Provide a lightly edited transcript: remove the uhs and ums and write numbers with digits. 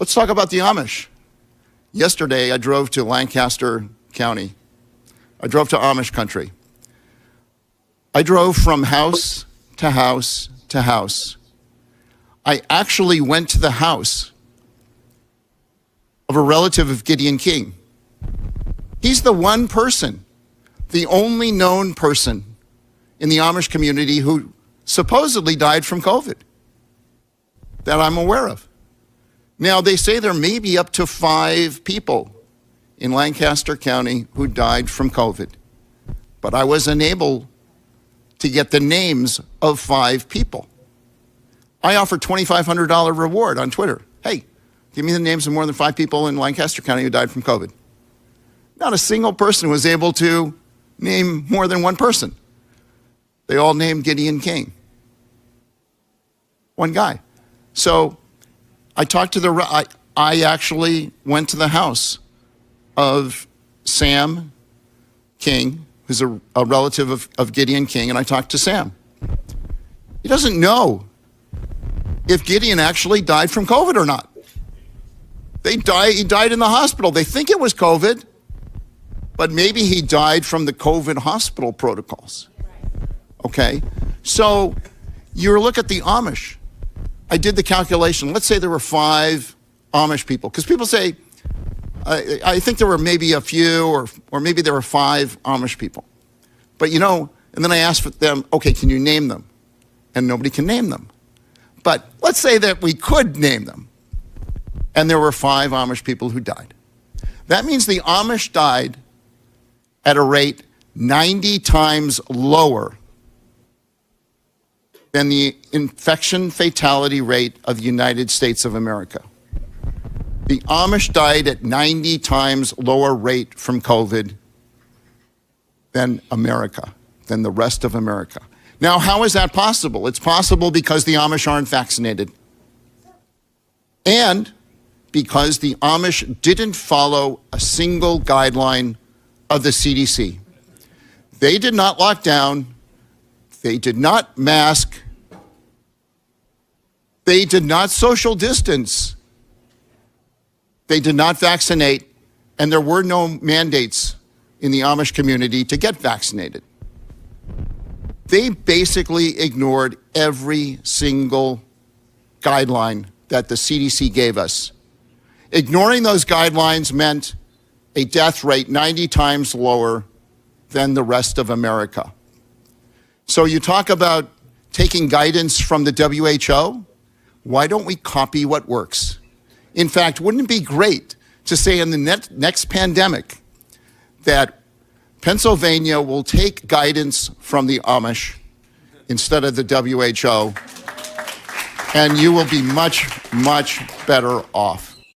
Let's talk about the Amish. Yesterday, I drove to Lancaster County. I drove to Amish country. I drove from house to house to house. I actually went to the house of a relative of Gideon King. He's the one person, the only known person in the Amish community who supposedly died from COVID that I'm aware of. Now, they say there may be up to 5 people in Lancaster County who died from COVID, but I was unable to get the names of 5 people. I offered $2,500 reward on Twitter. Hey, give me the names of more than 5 people in Lancaster County who died from COVID. Not a single person was able to name more than one person. They all named Gideon King. One guy. So I talked to I actually went to the house of Sam King, who's a relative of Gideon King, and I talked to Sam. He doesn't know if Gideon actually died from COVID or not. He died in the hospital. They think it was COVID, but maybe he died from the COVID hospital protocols. Okay? So you look at the Amish. I did the calculation. Let's say there were 5 Amish people, because people say, I think there were maybe a few, or maybe there were 5 Amish people. But and then I asked them, okay, can you name them? And nobody can name them. But let's say that we could name them, and there were 5 Amish people who died. That means the Amish died at a rate 90 times lower than the infection fatality rate of the United States of America. The Amish died at 90 times lower rate from COVID than America, than the rest of America. Now, how is that possible? It's possible because the Amish aren't vaccinated. And because the Amish didn't follow a single guideline of the CDC. They did not lock down. They did not mask. They did not social distance. They did not vaccinate. And there were no mandates in the Amish community to get vaccinated. They basically ignored every single guideline that the CDC gave us. Ignoring those guidelines meant a death rate 90 times lower than the rest of America. So you talk about taking guidance from the WHO. Why don't we copy what works? In fact, wouldn't it be great to say in the next pandemic that Pennsylvania will take guidance from the Amish instead of the WHO, and you will be much, much better off.